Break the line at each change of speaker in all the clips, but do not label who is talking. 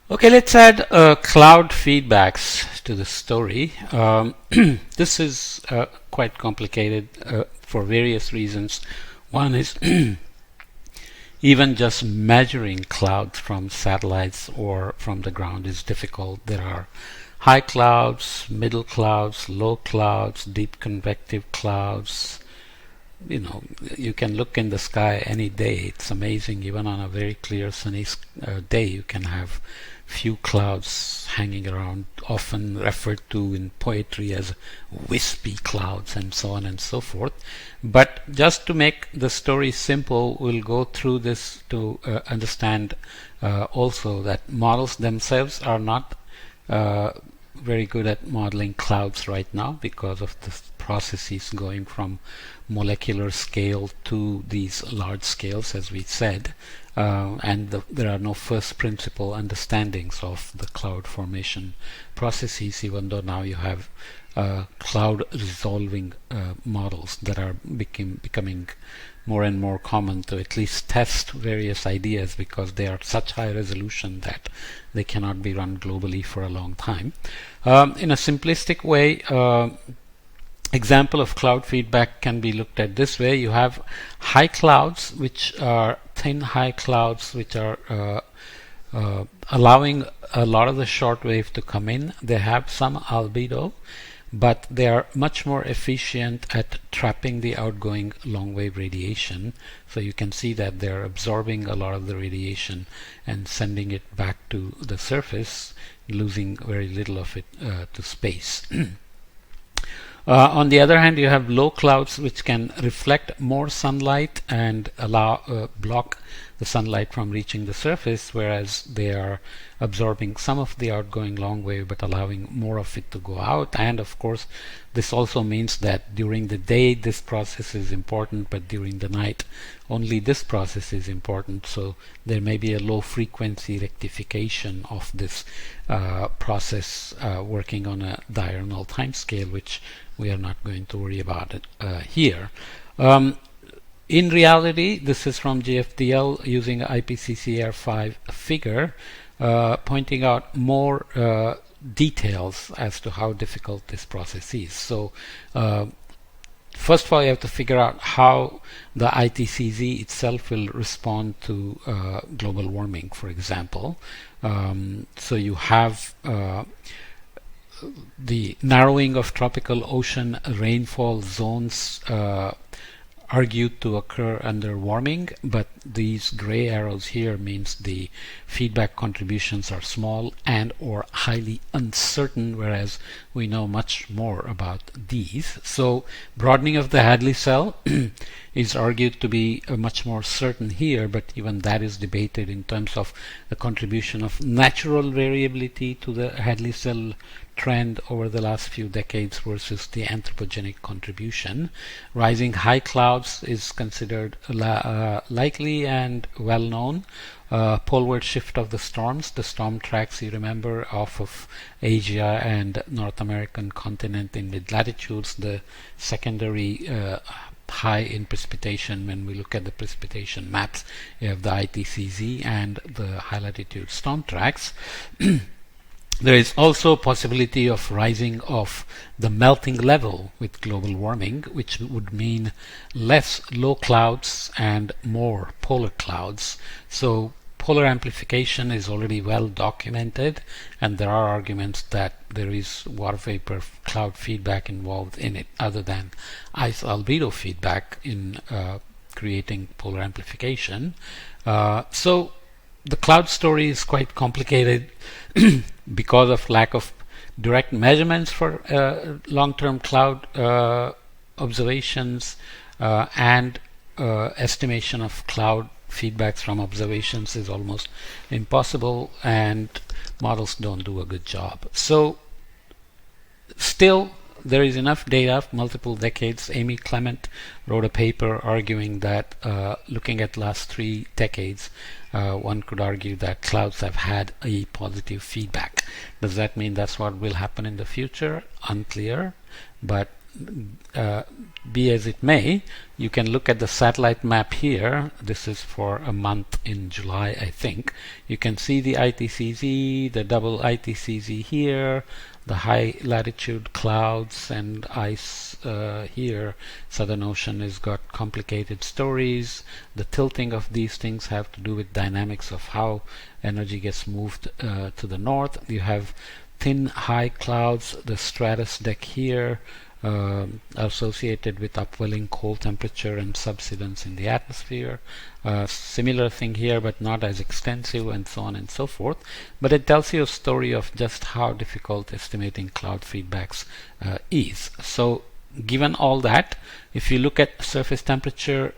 Okay, let's add cloud feedbacks to the story. This is quite complicated for various reasons. One is even just measuring clouds from satellites or from the ground is difficult. There are high clouds, middle clouds, low clouds, deep convective clouds. You can look in the sky any day. It's amazing. Even on a very clear sunny day, you can have few clouds hanging around, often referred to in poetry as wispy clouds, and so on and so forth. But just to make the story simple, we'll go through this to understand also that models themselves are not very good at modeling clouds right now because of the processes going from molecular scale to these large scales, as we said, and there are no first principle understandings of the cloud formation processes, even though now you have cloud resolving models that are becoming more and more common to at least test various ideas, because they are such high resolution that they cannot be run globally for a long time. In a simplistic way, example of cloud feedback can be looked at this way. You have high clouds, which are thin high clouds, which are allowing a lot of the short wave to come in. They have some albedo, but they are much more efficient at trapping the outgoing long wave radiation. So you can see that they're absorbing a lot of the radiation and sending it back to the surface, losing very little of it to space. On the other hand, you have low clouds, which can reflect more sunlight and block the sunlight from reaching the surface, whereas they are absorbing some of the outgoing long wave but allowing more of it to go out. And of course, this also means that during the day this process is important, but during the night only this process is important. So there may be a low frequency rectification of this process working on a diurnal time scale, which we are not going to worry about it here. In reality, this is from GFDL using IPCC-R5 figure, pointing out more details as to how difficult this process is. So first of all, you have to figure out how the ITCZ itself will respond to global warming, for example. So you have the narrowing of tropical ocean rainfall zones argued to occur under warming, but these gray arrows here means the feedback contributions are small and or highly uncertain, whereas we know much more about these. So broadening of the Hadley cell is argued to be much more certain here, but even that is debated in terms of the contribution of natural variability to the Hadley cell trend over the last few decades versus the anthropogenic contribution. Rising high clouds is considered likely and well known. Poleward shift of the storms, the storm tracks, you remember, off of Asia and North American continent in mid latitudes, the secondary high in precipitation. When we look at the precipitation maps, you have the ITCZ and the high latitude storm tracks. There is also possibility of rising of the melting level with global warming, which would mean less low clouds and more polar clouds. So polar amplification is already well documented, and there are arguments that there is water vapor cloud feedback involved in it other than ice albedo feedback in creating polar amplification. So the cloud story is quite complicated because of lack of direct measurements for long-term cloud observations, and estimation of cloud feedbacks from observations is almost impossible, and models don't do a good job. So still, there is enough data, multiple decades. Amy Clement wrote a paper arguing that looking at last 3 decades, one could argue that clouds have had a positive feedback. Does that mean that's what will happen in the future? Unclear, but be as it may, you can look at the satellite map here. This is for a month in July, I think. You can see the ITCZ, the double ITCZ here, the high latitude clouds and ice here. Southern Ocean has got complicated stories. The tilting of these things have to do with dynamics of how energy gets moved to the north. You have thin high clouds, the stratus deck here, associated with upwelling cold temperature and subsidence in the atmosphere. Similar thing here, but not as extensive, and so on and so forth. But it tells you a story of just how difficult estimating cloud feedbacks is. So given all that, if you look at surface temperature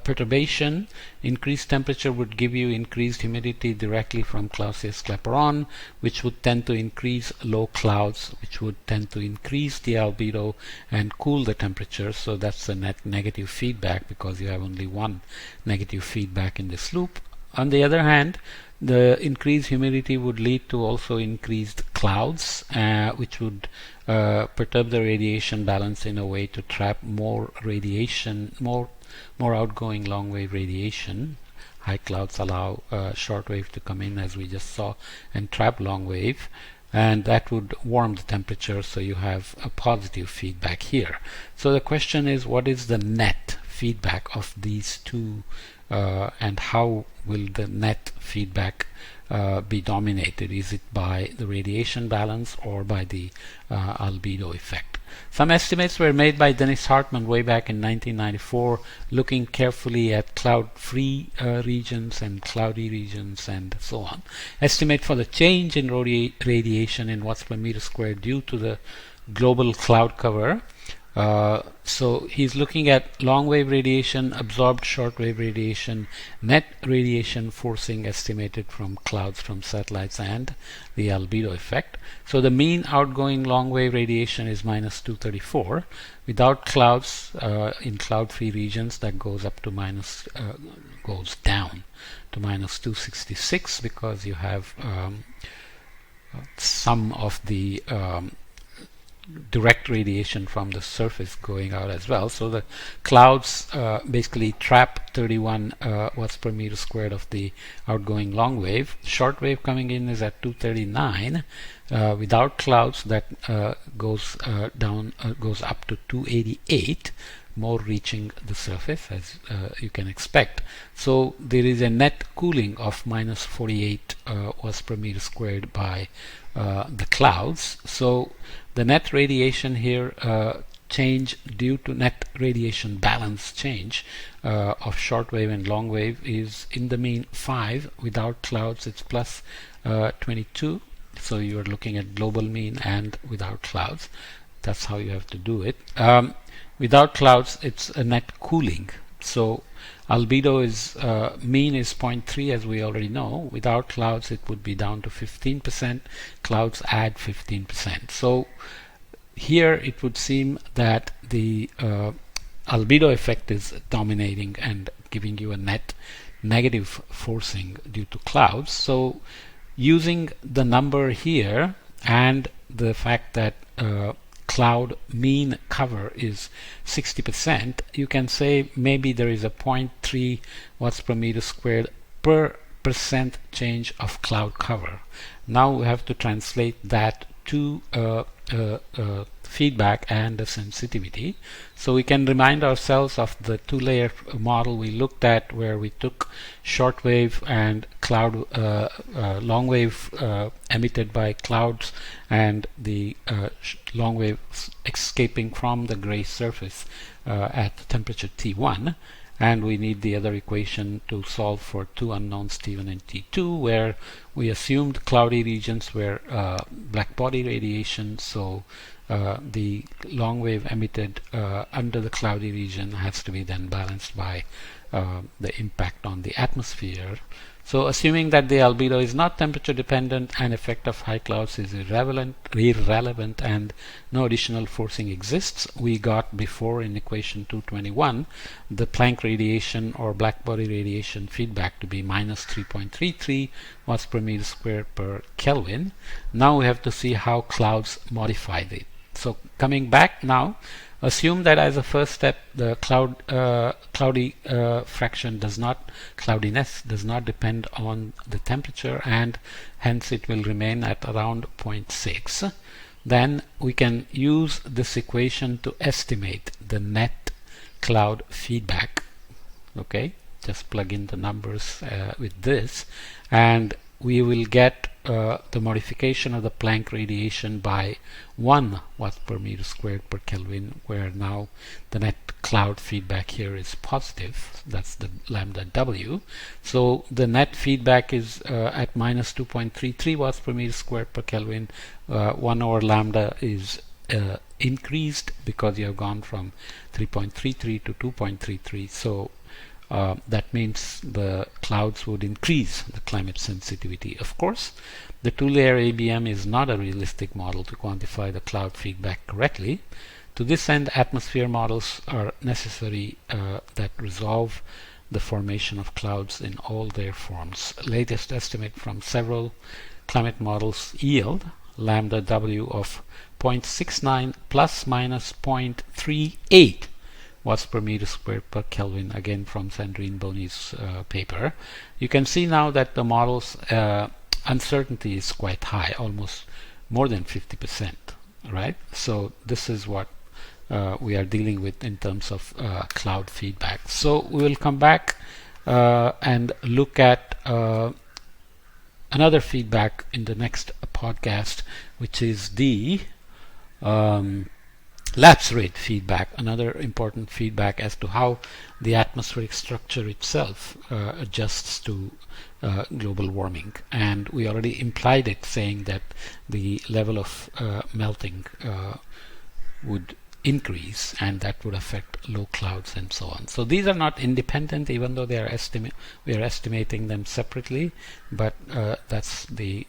perturbation, increased temperature would give you increased humidity directly from Clausius Clapeyron, which would tend to increase low clouds, which would tend to increase the albedo and cool the temperature. So that's a net negative feedback, because you have only one negative feedback in this loop. On the other hand, the increased humidity would lead to also increased clouds, which would perturb the radiation balance in a way to trap more radiation, more outgoing long wave radiation. High clouds allow short wave to come in, as we just saw, and trap long wave, and that would warm the temperature, so you have a positive feedback here. So the question is, what is the net feedback of these two, and how will the net feedback be dominated? Is it by the radiation balance or by the albedo effect? Some estimates were made by Dennis Hartmann way back in 1994, looking carefully at cloud-free regions and cloudy regions and so on. Estimate for the change in radiation in watts per meter squared due to the global cloud cover. So he's looking at long wave radiation, absorbed short wave radiation, net radiation forcing estimated from clouds from satellites, and the albedo effect. So the mean outgoing long wave radiation is minus 234. Without clouds, in cloud free regions, that goes up to goes down to minus 266, because you have some of the direct radiation from the surface going out as well. So the clouds basically trap 31 watts per meter squared of the outgoing long wave. Short wave coming in is at 239. Without clouds, that goes up to 288, more reaching the surface, as you can expect. So there is a net cooling of minus 48 watts per meter squared by the clouds. So the net radiation here change due to net radiation balance change of short wave and long wave is in the mean 5. Without clouds, it's plus 22. So you're looking at global mean and without clouds. That's how you have to do it. Without clouds, it's a net cooling. So albedo is mean is 0.3, as we already know. Without clouds, it would be down to 15%. Clouds add 15%. So here it would seem that the albedo effect is dominating and giving you a net negative forcing due to clouds. So using the number here and the fact that cloud mean cover is 60%, you can say maybe there is a 0.3 watts per meter squared per percent change of cloud cover. Now we have to translate that to feedback and the sensitivity. So we can remind ourselves of the two-layer model we looked at, where we took short wave and cloud long wave emitted by clouds and the long wave escaping from the gray surface at temperature T1, and we need the other equation to solve for two unknowns T1 and T2, where we assumed cloudy regions were black body radiation. So the long wave emitted under the cloudy region has to be then balanced by the impact on the atmosphere. So assuming that the albedo is not temperature dependent and effect of high clouds is irrelevant and no additional forcing exists, we got before in equation 221 the Planck radiation or black body radiation feedback to be minus 3.33 watts per meter squared per Kelvin. Now we have to see how clouds modify it. So coming back now, assume that as a first step the cloudiness does not depend on the temperature, and hence it will remain at around 0.6. Then we can use this equation to estimate the net cloud feedback. Okay, just plug in the numbers with this, and we will get the modification of the Planck radiation by 1 watts per meter squared per Kelvin, where now the net cloud feedback here is positive. That's the lambda W. So the net feedback is at minus 2.33 watts per meter squared per Kelvin. 1 over lambda is increased because you have gone from 3.33 to 2.33. So that means the clouds would increase the climate sensitivity. Of course, the two-layer ABM is not a realistic model to quantify the cloud feedback correctly. To this end, atmosphere models are necessary that resolve the formation of clouds in all their forms. Latest estimate from several climate models yield lambda W of 0.69 plus minus 0.38 watts per meter squared per Kelvin, again from Sandrine Boni's paper. You can see now that the model's uncertainty is quite high, almost more than 50%, right? So this is what we are dealing with in terms of cloud feedback. So we will come back and look at another feedback in the next podcast, which is the lapse rate feedback, another important feedback as to how the atmospheric structure itself adjusts to global warming. And we already implied it, saying that the level of melting would increase, and that would affect low clouds and so on. So these are not independent, even though they are we are estimating them separately, but that's the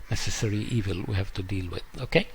necessary evil we have to deal with. Okay.